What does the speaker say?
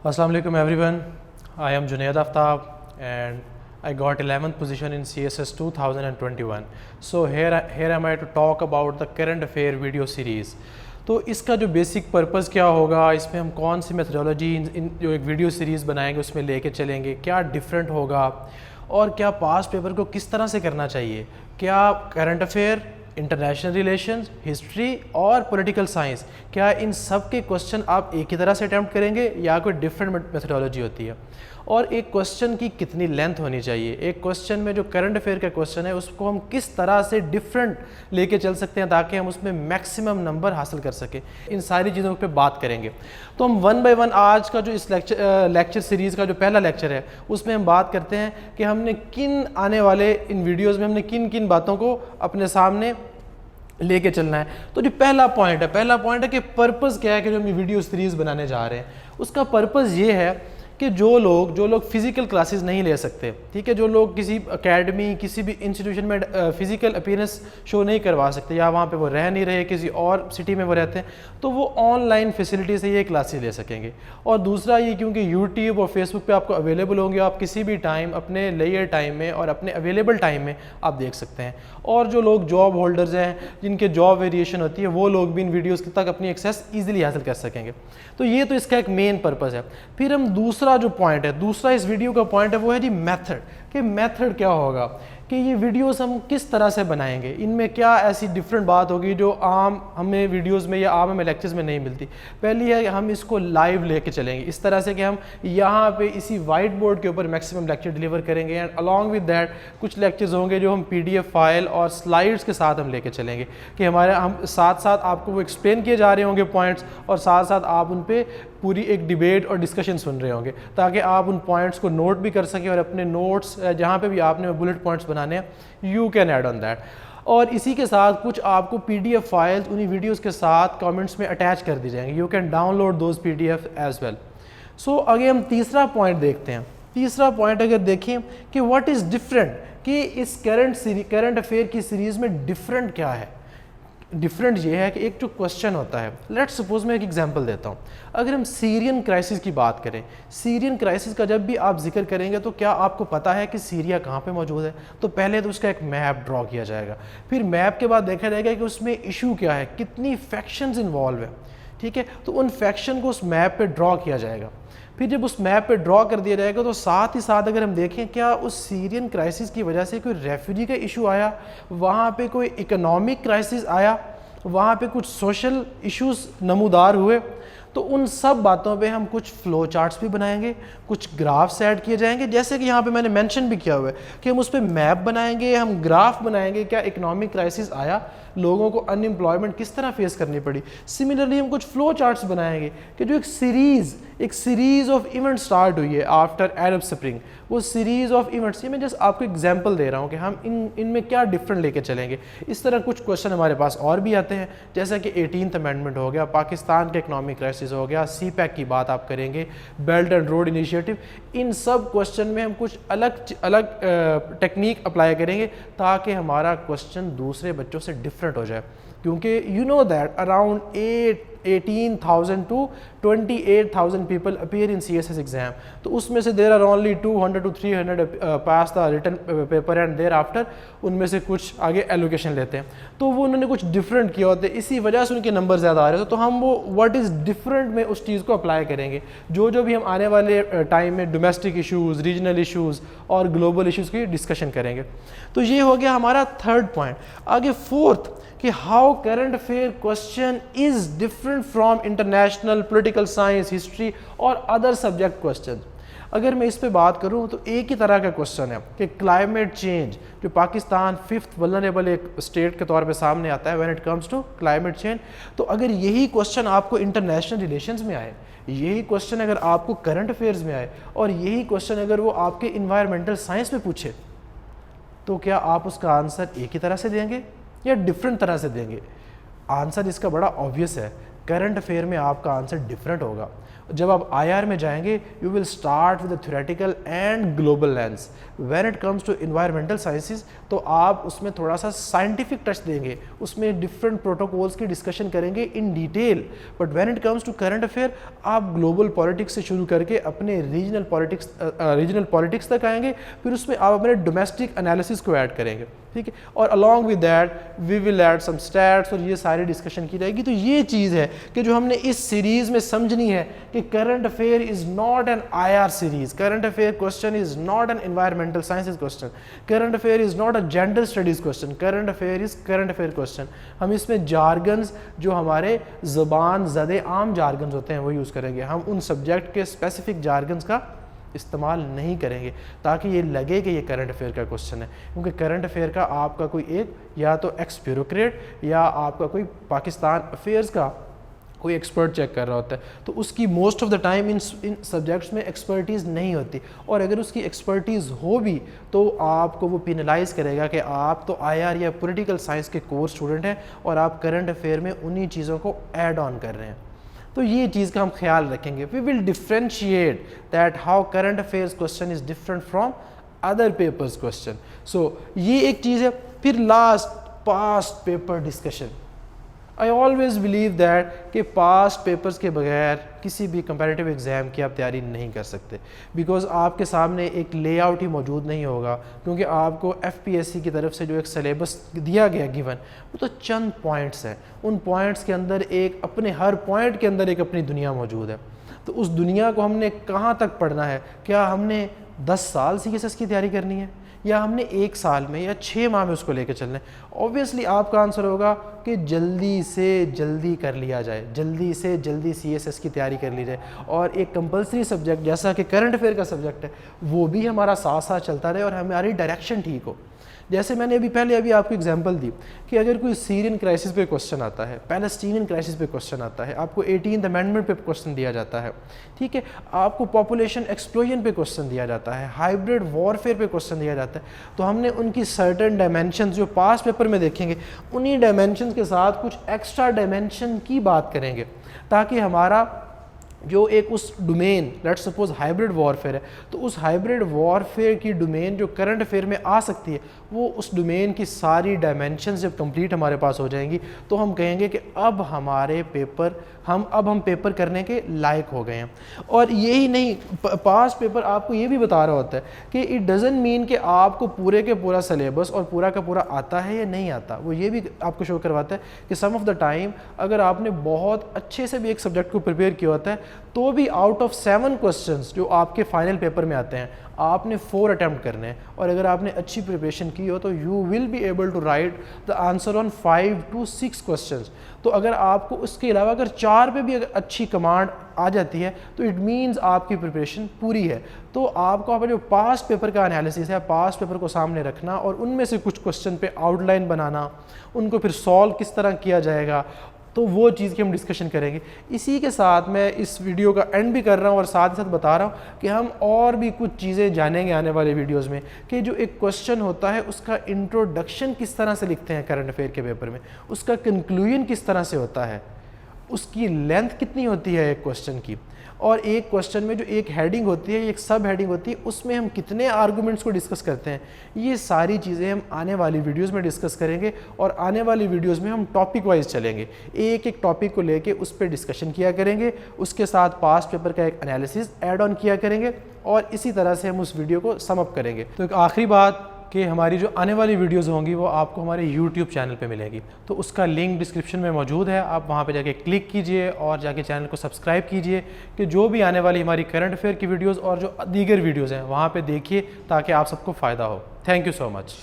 Assalamu alaikum everyone. I am Junaid Aftab and I got 11th position in CSS 2021. So here am I to talk about the current affair video series. तो इसका जो basic purpose क्या होगा, इसमें हम कौन सी methodology इन जो एक वीडियो सीरीज़ बनाएंगे उसमें लेके चलेंगे, क्या डिफरेंट होगा और क्या पास पेपर को किस तरह से करना चाहिए, क्या current affair, international relations, history और पॉलिटिकल साइंस, क्या इन सब के क्वेश्चन आप एक ही तरह से अटैम्प्ट करेंगे या कोई डिफरेंट मेथडोलॉजी होती है, और एक क्वेश्चन की कितनी लेंथ होनी चाहिए, एक क्वेश्चन में जो करंट अफेयर का क्वेश्चन है उसको हम किस तरह से डिफरेंट लेके चल सकते हैं ताकि हम उसमें मैक्सिमम नंबर हासिल कर सकें। इन सारी चीज़ों पे बात करेंगे। तो हम वन बाय वन आज का जो इस लेक्चर सीरीज़ का जो पहला लेक्चर है उसमें हम बात करते हैं कि हमने किन आने वाले इन वीडियोज़ में हमने किन किन बातों को अपने सामने लेके चलना है। तो जो पहला पॉइंट है कि पर्पस क्या है कि जो हम ये वीडियो सीरीज़ बनाने जा रहे हैं, उसका पर्पस ये है कि जो लोग फिज़िकल क्लासेस नहीं ले सकते, ठीक है, जो लोग किसी एकेडमी किसी भी इंस्टीट्यूशन में फ़िज़िकल अपीयरेंस शो नहीं करवा सकते या वहाँ पे वो रह नहीं रहे, किसी और सिटी में वो रहते हैं, तो वो ऑनलाइन फैसिलिटी से ये क्लासेस ले सकेंगे। और दूसरा ये क्योंकि यूट्यूब और फेसबुक पे आपको अवेलेबल होंगे, आप किसी भी टाइम अपने लेयर टाइम में और अपने अवेलेबल टाइम में आप देख सकते हैं। और जो लोग जॉब होल्डर्स हैं जिनके जॉब वेरिएशन होती है वो लोग भी इन वीडियोज़ तक अपनी एक्सेस ईजिली हासिल कर सकेंगे। तो ये तो इसका एक मेन पर्पज़ है। फिर हम दूसरा इस वीडियो का पॉइंट है वो है जी मेथड, कि मेथड क्या होगा, कि ये वीडियोस हम किस तरह से बनाएंगे, इनमें क्या ऐसी डिफरेंट बात होगी जो आम हमें वीडियोस में या आम हमें लेक्चर्स में नहीं मिलती। पहली है हम इसको लाइव लेके चलेंगे इस तरह से कि हम यहाँ पे इसी वाइट बोर्ड के ऊपर मैक्सिमम लेक्चर डिलीवर करेंगे, एंड अलॉन्ग विद दैट कुछ लेक्चर्स होंगे जो हम PDF फाइल और स्लाइड्स के साथ हम लेके चलेंगे, कि हम साथ साथ आपको वो एक्सप्लेन किए जा रहे होंगे पॉइंट्स, और साथ साथ आप उन पर पूरी एक डिबेट और डिस्कशन सुन रहे होंगे ताकि आप उन पॉइंट्स को नोट भी कर सकें और अपने नोट्स जहाँ पे भी आपने बुलेट पॉइंट्स बनाने हैं you can add on that. और इसी के साथ कुछ आपको PDF फाइल्स उन्हीं वीडियोस के साथ कमेंट्स में अटैच कर दी जाएंगी, you can download those PDF as well. So आगे हम तीसरा पॉइंट देखते हैं। तीसरा पॉइंट अगर देखें कि व्हाट इज़ डिफरेंट, कि इस करंट अफेयर की सीरीज़ में डिफरेंट क्या है। डिफरेंट ये है कि एक जो क्वेश्चन होता है, लेट्स सपोज मैं एक एग्जांपल देता हूँ। अगर हम सीरियन क्राइसिस की बात करें, सीरियन क्राइसिस का जब भी आप जिक्र करेंगे तो क्या आपको पता है कि सीरिया कहाँ पे मौजूद है, तो पहले तो उसका एक मैप ड्रॉ किया जाएगा, फिर मैप के बाद देखा जाएगा कि उसमें इशू क्या है, कितनी फैक्शंस इन्वॉल्व है, ठीक है, तो उन फैक्शन को उस मैप पे ड्रॉ किया जाएगा। फिर जब उस मैप पे ड्रॉ कर दिया जाएगा तो साथ ही साथ अगर हम देखें क्या उस सीरियन क्राइसिस की वजह से कोई रेफ्यूजी का इशू आया, वहाँ पे कोई इकोनॉमिक क्राइसिस आया, वहाँ पे कुछ सोशल इश्यूज नमूदार हुए, तो उन सब बातों पे हम कुछ फ्लो चार्ट्स भी बनाएंगे, कुछ ग्राफ्स ऐड किए जाएंगे, जैसे कि यहाँ पे मैंने मेंशन भी किया हुआ है कि हम उस पर मैप बनाएंगे, हम ग्राफ बनाएंगे, क्या इकोनॉमिक क्राइसिस आया, लोगों को अनएम्प्लॉयमेंट किस तरह फेस करनी पड़ी। सिमिलरली हम कुछ फ्लो चार्ट्स बनाएंगे कि जो एक सीरीज़ ऑफ इवेंट्स स्टार्ट हुई है आफ्टर अरब स्प्रिंग, वो सीरीज़ ऑफ इवेंट्स, ये मैं जस्ट आपको एग्जांपल दे रहा हूँ कि हम इनमें क्या डिफरेंट लेके चलेंगे। इस तरह कुछ क्वेश्चन हमारे पास और भी आते हैं, जैसा कि 18th अमेंडमेंट हो गया, पाकिस्तान के इकोनॉमिक क्राइसिस हो गया, CPEC की बात आप करेंगे, बेल्ट एंड रोड इनिशिएटिव। इन सब क्वेश्चन में हम कुछ अलग टेक्निक अप्लाई करेंगे ताकि हमारा क्वेश्चन दूसरे बच्चों से डिफरेंट हो जाए, क्योंकि you know that around 18,000 to 28,000 people appear in CSS exam, तो उसमें से there are only 200 to 300 pass the written paper and thereafter उनमें से कुछ आगे एलोकेशन लेते हैं, तो वो उन्होंने कुछ डिफरेंट किया होता है, इसी वजह से उनके नंबर ज़्यादा आ रहे हैं। तो हम वो व्हाट इज़ डिफरेंट में उस चीज़ को अप्लाई करेंगे, जो भी हम आने वाले टाइम में डोमेस्टिक इशूज़, रीजनल इशूज़ और ग्लोबल इशूज़ की डिस्कशन करेंगे। तो ये हो गया हमारा थर्ड पॉइंट। आगे फोर्थ, कि how current affair question is different from international, political science, history और अदर सब्जेक्ट क्वेश्चन। अगर मैं इस पे बात करूं तो एक ही तरह का क्वेश्चन है कि क्लाइमेट चेंज, जो पाकिस्तान 5th वल्नरेबल एक स्टेट के तौर पे सामने आता है when it comes to climate change, तो अगर यही क्वेश्चन आपको इंटरनेशनल रिलेशंस में आए, यही क्वेश्चन अगर आपको करंट अफेयर्स में आए, और यही क्वेश्चन अगर वो आपके इन्वायरमेंटल साइंस में पूछे, तो क्या आप उसका आंसर एक ही तरह से देंगे या डिफरेंट तरह से देंगे? आंसर इसका बड़ा ऑब्वियस है, करंट अफेयर में आपका आंसर डिफरेंट होगा। जब आप IR में जाएंगे you will start with theoretical and global lens. When it comes to environmental sciences तो आप उसमें थोड़ा सा साइंटिफिक टच देंगे, उसमें डिफरेंट प्रोटोकॉल्स की डिस्कशन करेंगे in detail. But when it comes to current affair आप ग्लोबल पॉलिटिक्स से शुरू करके अपने रीजनल पॉलिटिक्स तक आएंगे, फिर उसमें आप अपने डोमेस्टिक एनालिसिस को ऐड करेंगे, ठीक है, और along with that we will add some stats और ये सारी डिस्कशन की जाएगी। तो ये चीज़ है कि जो हमने इस सीरीज़ में समझनी है कि current affair is not an IR series, current affair question is not an environmental sciences question, current affair is not a gender studies question, current affair is current affair question. हम इसमें jargons जो हमारे ज़बान ज़दे आम jargons होते हैं वो use करेंगे, हम उन सब्जेक्ट के स्पेसिफिक जार्गन्स का इस्तेमाल नहीं करेंगे ताकि ये लगे कि ये करंट अफेयर का क्वेश्चन है, क्योंकि करंट अफेयर का आपका कोई एक या तो एक्स ब्यूरोक्रेट या आपका कोई पाकिस्तान अफेयर्स का कोई एक्सपर्ट चेक कर रहा होता है, तो उसकी most of the time in subjects में एक्सपर्टीज़ नहीं होती, और अगर उसकी एक्सपर्टीज़ हो भी तो आपको वो पेनलाइज करेगा कि आप तो IR या पॉलिटिकल साइंस के कोर्स स्टूडेंट हैं और आप करंट अफेयर में उन्हीं चीज़ों को ऐड ऑन कर रहे हैं। तो ये चीज़ का हम ख्याल रखेंगे। We will differentiate that how current affairs question is different from other papers question. So ये एक चीज़ है। फिर last past paper discussion. I always believe that कि पास्ट पेपर्स के बगैर किसी भी कंपैरेटिव एग्ज़ाम की आप तैयारी नहीं कर सकते, बिकॉज आपके सामने एक लेआउट ही मौजूद नहीं होगा, क्योंकि आपको FPSC की तरफ से जो एक सिलेबस दिया गया गिवन वो तो चंद पॉइंट्स हैं, उन पॉइंट्स के अंदर एक अपने हर पॉइंट के अंदर एक अपनी दुनिया मौजूद है। तो उस दुनिया को हमने कहाँ तक पढ़ना है? क्या हमने 10 साल CSS की तैयारी करनी है या हमने 1 साल में या 6 माह में उसको लेकर चलना है? ऑब्वियसली आपका आंसर होगा कि जल्दी से जल्दी कर लिया जाए, जल्दी से जल्दी CSS की तैयारी कर ली जाए, और एक कंपलसरी सब्जेक्ट जैसा कि करंट अफेयर का सब्जेक्ट है वो भी हमारा साथ साथ चलता रहे और हमारी डायरेक्शन ठीक हो। जैसे मैंने अभी आपको एग्जांपल दी कि अगर कोई सीरियन क्राइसिस पे क्वेश्चन आता है, पैलेस्टीनियन क्राइसिस पे क्वेश्चन आता है, आपको 18th अमेंडमेंट पे क्वेश्चन दिया जाता है, ठीक है, आपको पॉपुलेशन एक्सप्लोजन पे क्वेश्चन दिया जाता है, हाइब्रिड वॉरफेयर पे क्वेश्चन दिया जाता है, तो हमने उनकी सर्टेन डायमेंशंस जो पास्ट पेपर में देखेंगे उन्हीं डायमेंशंस के साथ कुछ एक्स्ट्रा डायमेंशन की बात करेंगे, ताकि हमारा जो एक उस domain, let's suppose hybrid warfare है, तो उस हाइब्रिड वॉरफेयर की डोमेन जो करंट अफेयर में आ सकती है वो उस डोमेन की सारी डायमेंशंस जब कंप्लीट हमारे पास हो जाएंगी तो हम कहेंगे कि अब हमारे पेपर हम पेपर करने के लायक हो गए हैं। और यही नहीं, पास्ट पेपर आपको ये भी बता रहा होता है कि इट डजंट मीन कि आपको पूरे के पूरा सिलेबस और पूरा का पूरा आता है या नहीं आता, वो ये भी आपको शो करवाता है कि सम ऑफ द टाइम अगर आपने बहुत अच्छे से भी एक सब्जेक्ट को प्रिपेयर किया होता है तो भी आउट ऑफ 7 क्वेश्चंस जो आपके फाइनल पेपर में आते हैं आपने 4 अटैम्प्ट करने हैं, और अगर आपने अच्छी प्रिपरेशन की हो तो you will be able to write the answer on 5 to 6 questions. तो अगर आपको उसके अलावा अगर 4 पे भी अगर अच्छी कमांड आ जाती है तो इट मीन्स आपकी प्रिपरेशन पूरी है। तो आपको अपने जो पास्ट पेपर का एनालिसिस है, पास्ट पेपर को सामने रखना और उनमें से कुछ क्वेश्चन पे आउटलाइन बनाना, उनको फिर सॉल्व किस तरह किया जाएगा, तो वो चीज़ की हम डिस्कशन करेंगे। इसी के साथ मैं इस वीडियो का एंड भी कर रहा हूँ और साथ ही साथ बता रहा हूँ कि हम और भी कुछ चीज़ें जानेंगे आने वाले वीडियोस में कि जो एक क्वेश्चन होता है उसका इंट्रोडक्शन किस तरह से लिखते हैं करंट अफेयर के पेपर में, उसका कंक्लूजन किस तरह से होता है, उसकी लेंथ कितनी होती है एक क्वेश्चन की, और एक क्वेश्चन में जो एक हेडिंग होती है, एक सब हेडिंग होती है, उसमें हम कितने आर्गुमेंट्स को डिस्कस करते हैं। ये सारी चीज़ें हम आने वाली वीडियोस में डिस्कस करेंगे और आने वाली वीडियोस में हम टॉपिक वाइज चलेंगे, एक एक टॉपिक को लेके उस पर डिस्कशन किया करेंगे, उसके साथ पास्ट पेपर का एक एनालिसिस ऐड ऑन किया करेंगे और इसी तरह से हम उस वीडियो को सम अप करेंगे। तो एक आखिरी बात कि हमारी जो आने वाली वीडियोस होंगी वो आपको हमारे YouTube चैनल पे मिलेगी, तो उसका लिंक डिस्क्रिप्शन में मौजूद है, आप वहाँ पे जाके क्लिक कीजिए और जाके चैनल को सब्सक्राइब कीजिए कि जो भी आने वाली हमारी करंट अफेयर की वीडियोस और जो दीगर वीडियोस हैं वहाँ पे देखिए ताकि आप सबको फ़ायदा हो। Thank you so much.